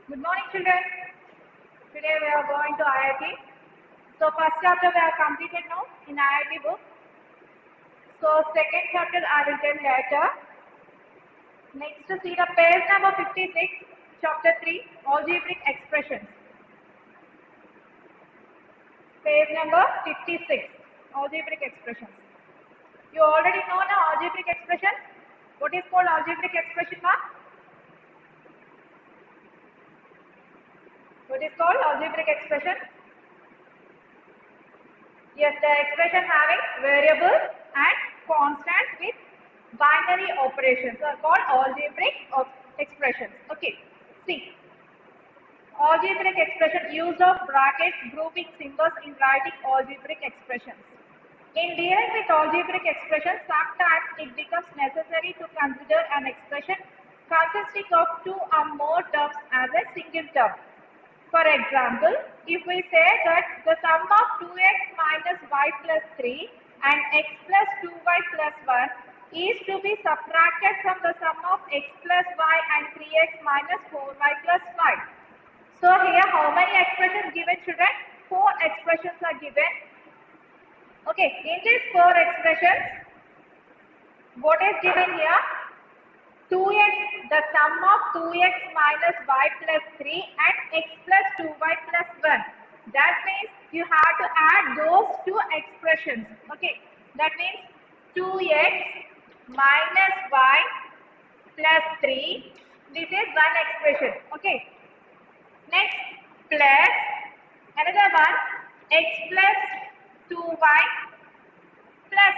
Good morning, children. Today we are going to IIT. So first chapter we have completed now in IIT book. So second chapter I will tell later. Next to see the page number 56, chapter 3, algebraic expressions. Page number 56, algebraic expressions. You already know the algebraic expression. What is called algebraic expression now? What is called algebraic expression? Yes, the expression having variables and constants with binary operations are called algebraic expressions. Okay, see. Algebraic expression, use of brackets, grouping symbols in writing algebraic expressions. In dealing with algebraic expressions, sometimes it becomes necessary to consider an expression consisting of two or more terms as a single term. For example, if we say that the sum of 2x minus y plus 3 and x plus 2y plus 1 is to be subtracted from the sum of x plus y and 3x minus 4y plus 5. So here how many expressions given, children? 4 expressions are given. Okay, in these 4 expressions, what is given here? 2x, the sum of 2x minus y plus 3 and x plus 2y plus 1. That means you have to add those 2 expressions. Okay, that means 2x minus y plus 3. This is one expression. Okay. Next, plus another one, x plus 2y plus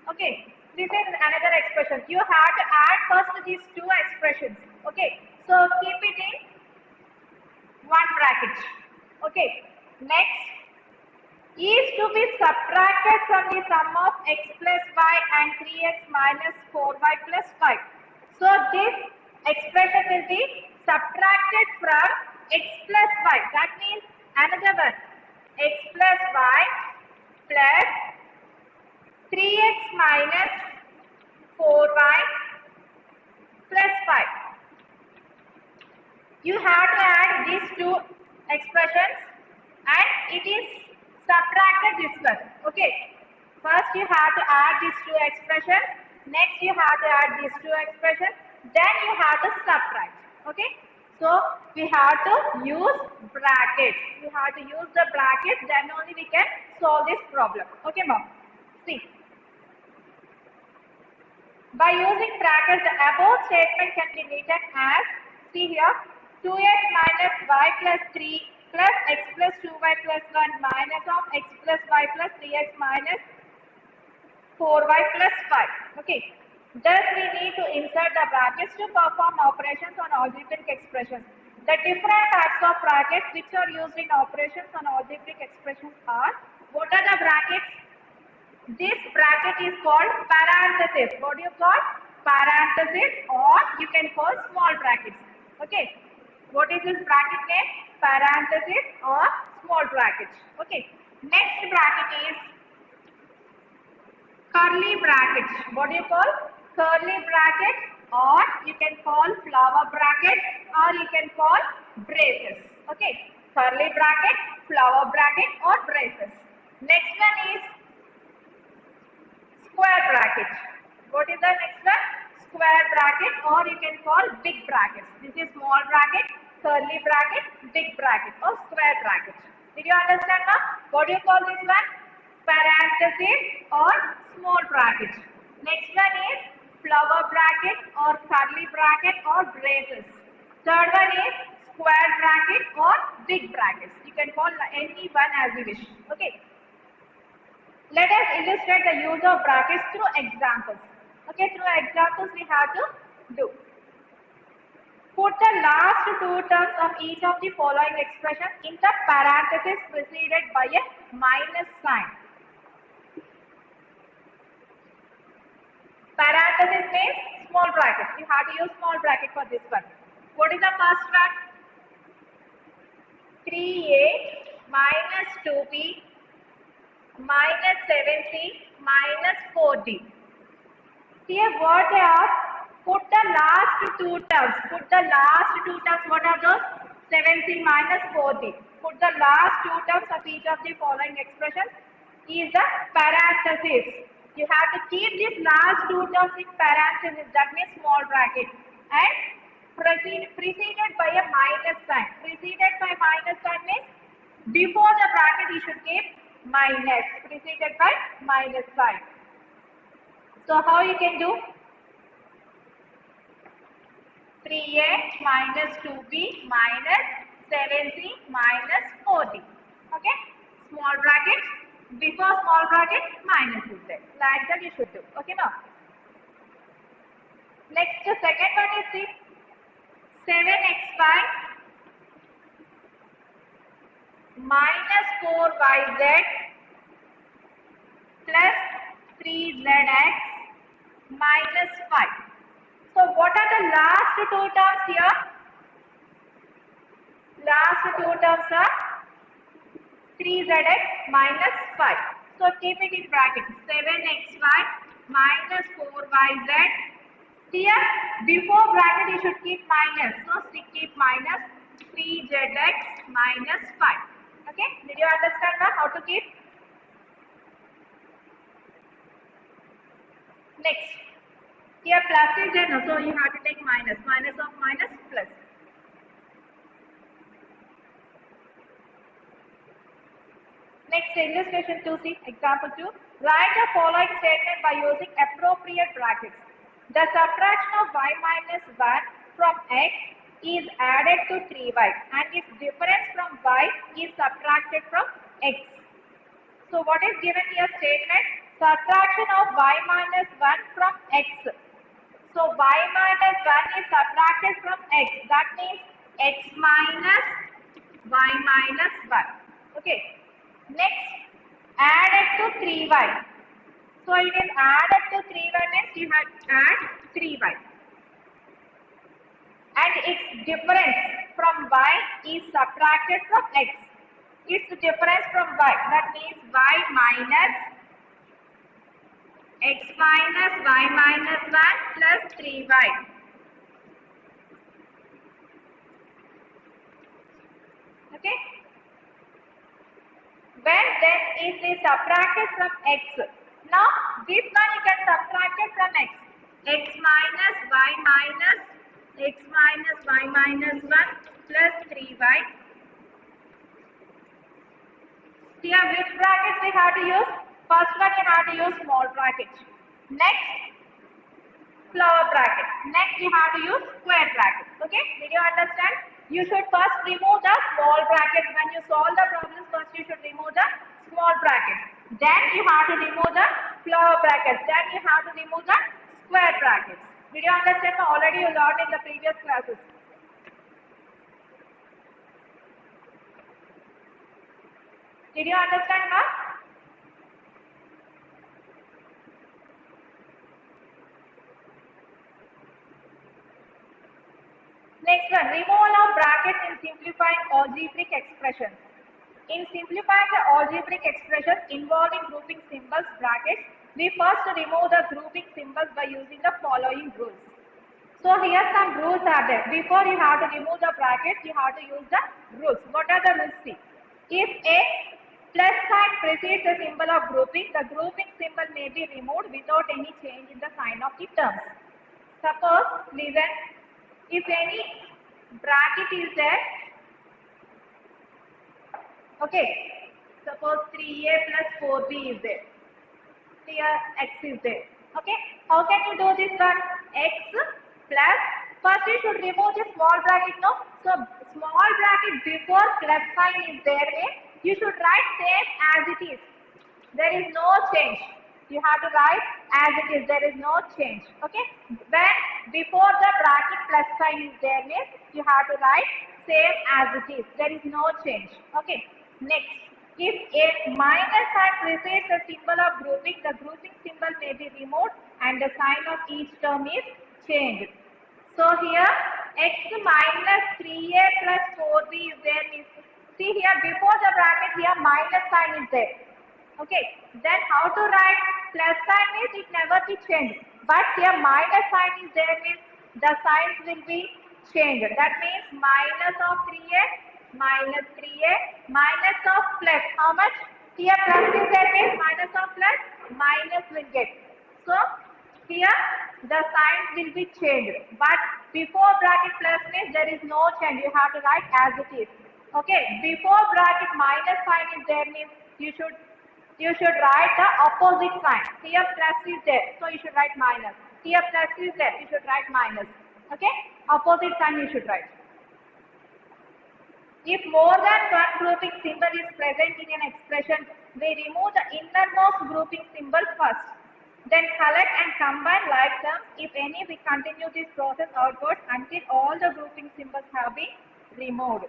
1. Okay. This is another expression. You have to add first these 2 expressions. Okay. So keep it in one bracket. Okay. Next is to be subtracted from the sum of x plus y and 3x minus 4y plus 5. So this expression will be subtracted from x plus y. That means another one, x plus y plus 3x minus 4y plus 5. You have to add these 2 expressions and it is subtracted this one. Okay. First you have to add these 2 expressions. Next you have to add these 2 expressions. Then you have to subtract. Okay. So we have to use brackets. We have to use the brackets. Then only we can solve this problem. Okay, mom. See. By using brackets, the above statement can be written as, see here, 2x minus y plus 3 plus x plus 2y plus 1 minus of x plus y plus 3x minus 4y plus 5. Okay. Thus, we need to insert the brackets to perform operations on algebraic expressions. The different types of brackets which are used in operations on algebraic expressions are, what are the brackets? This bracket is called parenthesis. What do you call? Parenthesis, or you can call small brackets. Okay. What is this bracket name? Parenthesis or small brackets. Okay. Next bracket is curly brackets. What do you call? Curly bracket, or you can call flower bracket, or you can call braces. Okay. Curly bracket, flower bracket, or braces. Next one is square bracket. What is the next one? Square bracket, or you can call big brackets. This is small bracket, curly bracket, big bracket, or square bracket. Did you understand now? What do you call this one? Parenthesis or small bracket. Next one is flower bracket or curly bracket or braces. Third one is square bracket or big brackets. You can call any one as you wish. Okay. Let us illustrate the use of brackets through examples. Okay, through examples we have to do. Put the last 2 terms of each of the following expressions in the parenthesis preceded by a minus sign. Parenthesis means small bracket. You have to use small bracket for this one. What is the first one? 3a minus 2b minus 7c minus 4d. Here what they are, put the last two terms. Put the last two terms. What are those? 7c minus 4d. Put the last two terms of each of the following expressions is the parenthesis. You have to keep these last two terms in parenthesis. That means small bracket. And preceded by a minus sign. Preceded by minus sign means before the bracket you should keep minus. Preceded by minus sign. So how you can do? 3a minus 2b minus 7c minus 4d. Okay? Small bracket. Before small bracket, minus is there. Like that you should do. Okay, now. Next, the second one is the 7x5 minus 4yz plus 3zx minus 5. So what are the last two terms here? Last two terms are 3zx minus 5. So keep it in bracket. 7xy minus 4yz. Here before bracket you should keep minus. So keep minus 3zx minus 5. Okay? Did you understand now how to keep? Next. Here plus is there, no, so you have to take minus. Minus of minus plus. Next, illustration 2c, example 2. Write the following statement by using appropriate brackets. The subtraction of y minus 1 from x is added to 3y and its difference from y is subtracted from x. So what is given here statement? Subtraction of y minus 1 from x. So y minus 1 is subtracted from x. That means x minus y minus 1. Okay. Next, added to 3y. So it is added to 3y means you have to add 3y. And its difference from y is subtracted from x. Its difference from y. That means y minus x minus y minus 1 plus 3y. Okay. When then is subtracted from x. Now this one you can subtract it from x. X minus y minus 1 plus 3y. Here which brackets we have to use? First one you have to use small bracket. Next flower bracket. Next you have to use square bracket. Okay? Did you understand? You should first remove the small bracket. When you solve the problem, first you should remove the small bracket. Then you have to remove the flower bracket. Then you have to remove the square brackets. Did you understand? Already you learned in the previous classes. Did you understand now? Next one, removal of brackets in simplifying algebraic expressions. In simplifying the algebraic expressions involving grouping symbols brackets, we first remove the grouping symbols by using the following rules. So here some rules are there. Before you have to remove the brackets, you have to use the rules. What are the rules? See, if a plus sign precedes the symbol of grouping, the grouping symbol may be removed without any change in the sign of the terms. Suppose, listen, if any bracket is there, okay, suppose 3a plus 4b is there, here x is there, okay, how can you do this one? X plus, first you should remove the small bracket, no, so small bracket before plus sign is there means you should write same as it is, there is no change. You have to write as it is, there is no change. Okay. When before the bracket plus sign is there means you have to write same as it is, there is no change. Okay. Next, if a minus sign precedes the symbol of grouping, the grouping symbol may be removed and the sign of each term is changed. So here x minus 3a plus 4b is there means, see here before the bracket here minus sign is there. Okay, then how to write? Plus sign means it never be changed. But here minus sign is there means the signs will be changed. That means minus of 3a, minus 3a, minus of plus. How much? Here plus is there means minus of plus, minus will get. So here the signs will be changed. But before bracket plus means there is no change. You have to write as it is. Okay. Before bracket minus sign is there means you should write the opposite sign. Here plus is there, so you should write minus. Here plus is there, you should write minus. Okay, opposite sign you should write. If more than one grouping symbol is present in an expression, we remove the innermost grouping symbol first. Then collect and combine like terms. If any, we continue this process outwards until all the grouping symbols have been removed.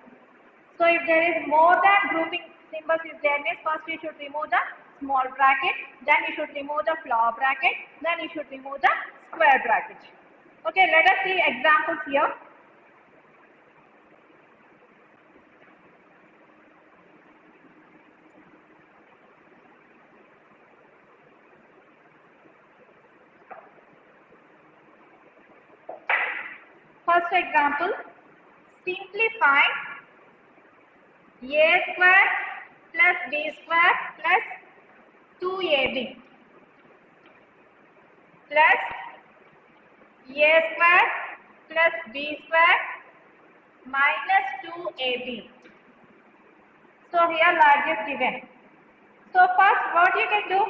So if there is more than grouping symbols is there means first you should remove the small bracket, then you should remove the flower bracket, then you should remove the square bracket. Okay, let us see examples here. First example, simplify a square plus b square plus 2ab plus a square plus b square minus 2ab. So here large is given. So first what you can do,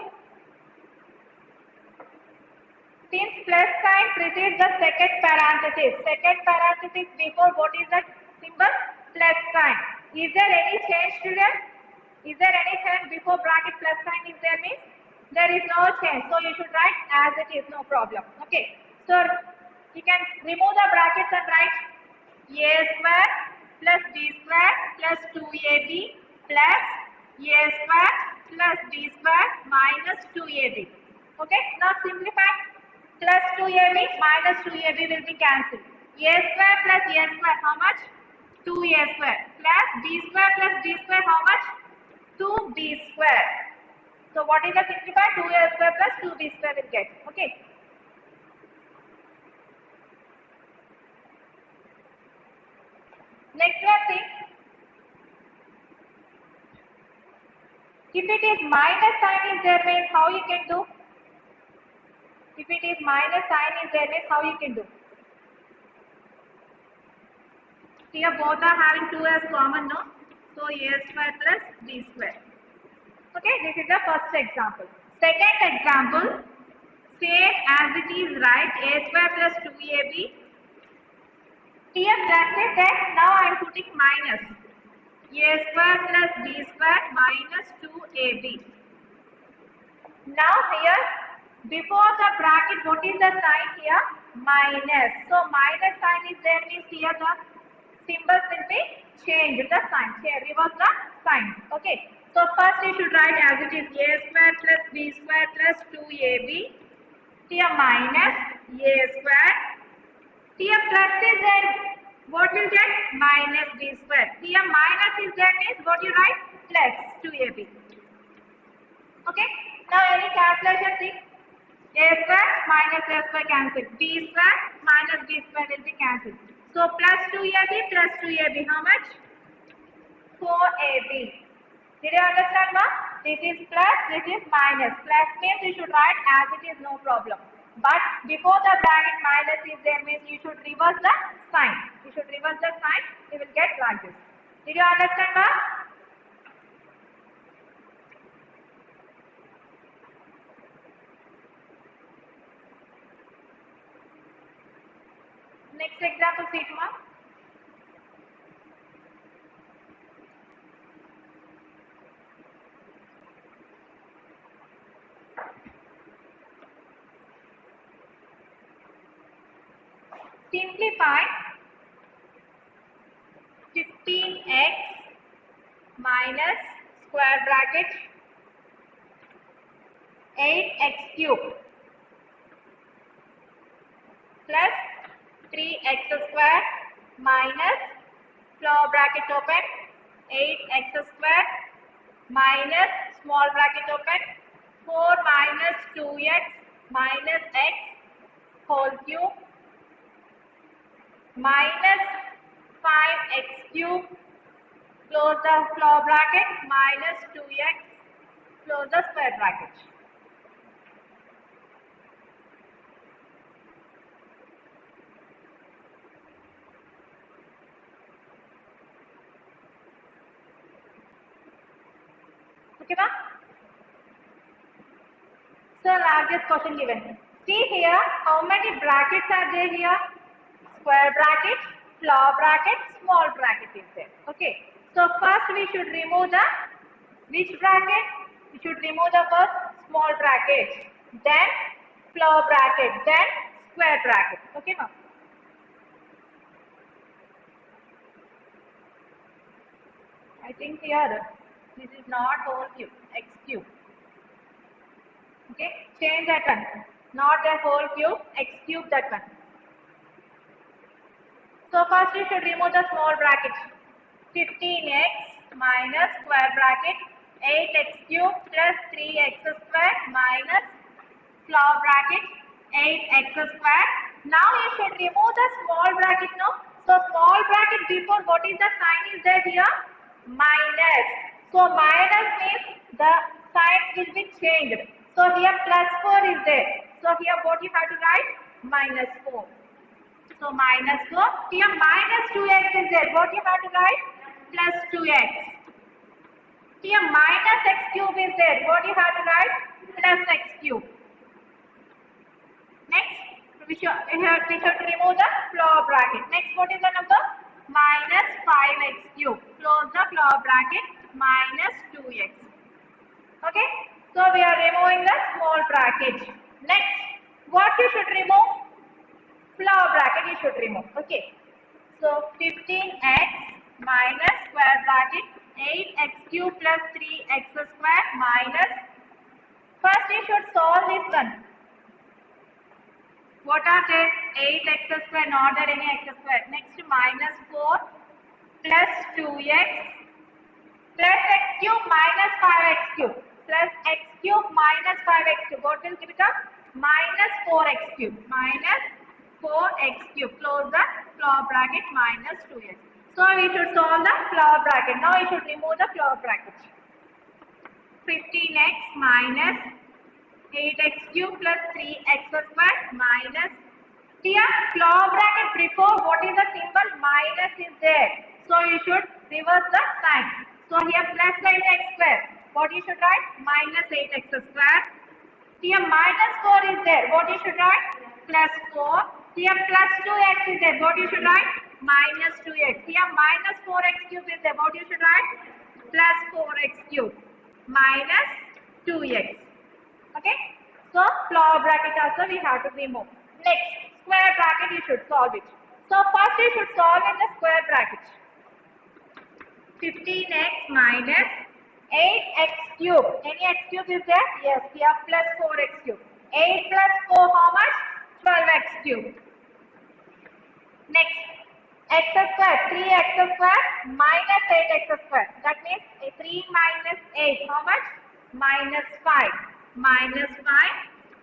since plus sign precedes the second parenthesis before what is that symbol? Plus sign. Is there any change children? Is there any change before bracket plus sign is there means? There is no change. So you should write as it is, no problem. Okay. So you can remove the brackets and write a square plus b square plus 2ab plus a square plus b square minus 2ab. Okay. Now simplify. Plus 2ab minus 2ab will be cancelled. A square plus a square how much? 2a square plus b square how much? 2b square. So what is the simplified? 2a square plus 2b square will get. Okay. Next one thing. If it is minus sign is there means how you can do? If it is minus sign is there means how you can do? Here both are having 2 as common, no? So a square plus b square. Okay, this is the first example. Second example, same as it is, right? A square plus 2ab. Here that's it, then now I am putting minus. A square plus b square minus 2ab. Now here, before the bracket, what is the sign here? Minus. So minus sign is there means here the symbols will be changed, the sign. Here reverse the sign. Okay. So first you should write as it is a square plus b square plus 2ab. Here minus a square. Here plus is there. What will get? Minus b square. Here minus is there means what you write? Plus 2ab. Okay. Now any calculation thing? A square minus a square cancelled. B square minus b square will be cancelled. So plus 2ab how much? 4ab. Did you understand ma? This is plus, this is minus. Plus means you should write as it is, no problem. But before the bracket minus is there means you should reverse the sign. You should reverse the sign, you will get like this. Did you understand ma? Next example, Sigma. Simplify 15x minus square bracket 8x cube plus 3x square minus flower bracket open 8x square minus small bracket open 4 minus 2x minus x whole cube minus 5x cube, close the floor bracket, minus 2x, close the square bracket. Okay, ma'am? So, largest question given. See here, how many brackets are there here? Square bracket, floor bracket, small bracket is there. Okay. So, first we should remove the which bracket? We should remove the first small bracket, then floor bracket, then square bracket. Okay, ma'am? I think here this is not whole cube, x cube. Okay, change that one. Not a whole cube, x cube that one. So first you should remove the small bracket. 15x minus square bracket 8x cube plus 3x square minus floor bracket 8x square. Now you should remove the small bracket now. So small bracket before what is the sign is there here? Minus. So minus means the sign will be changed. So here plus 4 is there. So here what you have to write? Minus 4. So minus 4. Here minus 2x is there. What you have to write? Plus 2x. Here minus x cube is there. What you have to write? Plus x cube. Next, we should remove the floor bracket. Next, what is the number? Minus 5x cube. Close the floor bracket. Minus 2x. Okay. So we are removing the small bracket. Next, what you should remove? Floor bracket you should remove. Okay. So 15x minus square bracket 8x cube plus 3x square minus. First you should solve this one. What are they? 8x square, not there any x square. Next minus 4 plus 2x plus x cube minus 5x cube plus x cube minus 5x cube. What will become? Minus 4x cube. Minus 4x cube. Close the floor bracket minus 2x. So we should solve the floor bracket. Now we should remove the floor bracket. 15x minus 8x cube plus 3x square minus. Here floor bracket before what is the symbol? Minus is there. So you should reverse the sign. So here plus 8x square. What you should write? Minus 8x square. Here minus 4 is there. What you should write? Plus 4. Here plus 2x is there. What you should write? Minus 2x. Here minus 4x cube is there. What you should write? Plus 4x cube. Minus 2x. Okay. So floor bracket also we have to remove. Next, square bracket you should solve it. So first you should solve in the square bracket. 15x minus 8x cube. Any x cube is there? Yes. Here plus 4x cube. 8 plus 4 how much? 12x cube. Next, x square, 3x square minus 8x square. That means 3 minus 8, how much? Minus 5. Minus 5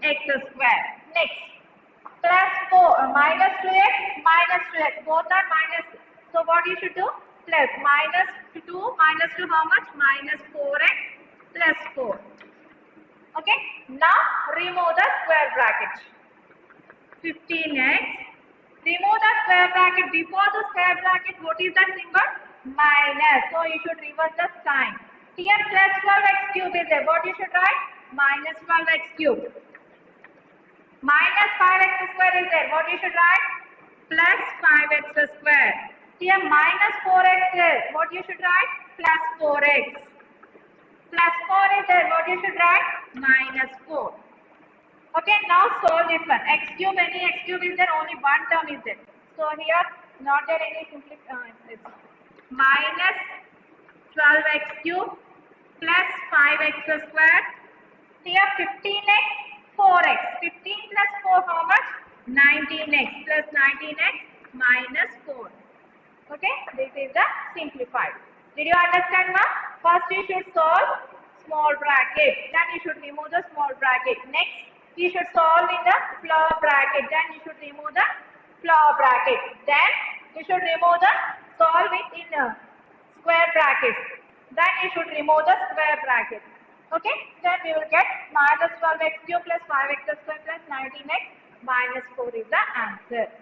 x square. Next, plus 4, minus 2x, minus 2x. Both are minus. So what you should do? Plus minus 2, minus 2 how much? Minus 4x plus 4. Okay. Now remove the square bracket. 15x. Remove the square bracket. Before the square bracket, what is that symbol? Minus. So you should reverse the sign. Here plus 12x cube is there. What you should write? Minus 12x cube. Minus 5x square is there. What you should write? Plus 5x square. Here minus 4x is. What you should write? Plus 4x. Plus 4 is there. What you should write? Minus 4. Okay, now solve this one. X cube, any x cube is there, only one term is there. So here, not there any minus 12x cube plus 5x square. Here 15x, 4x. 15 plus 4 how much? 19x plus 19x minus 4. Okay, this is the simplified. Did you understand, ma'am? First you should solve small bracket. Then you should remove the small bracket. Next, you should solve in the floor bracket. Then you should remove the floor bracket. Then You should remove the solve it in square brackets. Then you should remove the square bracket. Okay, then we will get minus 12x cube plus 5x square plus 19x minus 4 is the answer.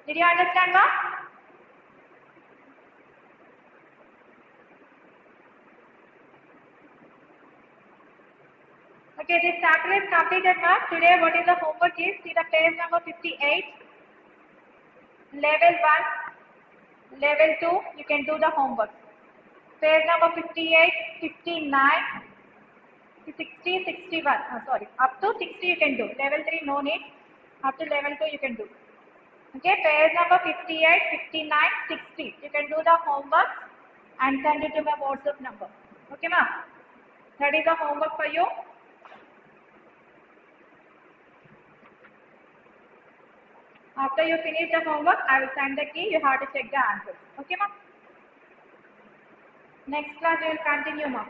Did you understand what? Okay, this chapter is completed now. Today what is the homework is, see the page number 58, level 1, level 2, you can do the homework. Page number 58, 59, 60, 61, sorry, up to 60 you can do. Level 3 no need, up to level 2 you can do. Okay, page number 58, 59, 60. You can do the homework and send it to my WhatsApp number. Okay, ma'am? That is the homework for you. After you finish the homework, I will send the key. You have to check the answers. Okay, ma'am? Next class we will continue, ma'am.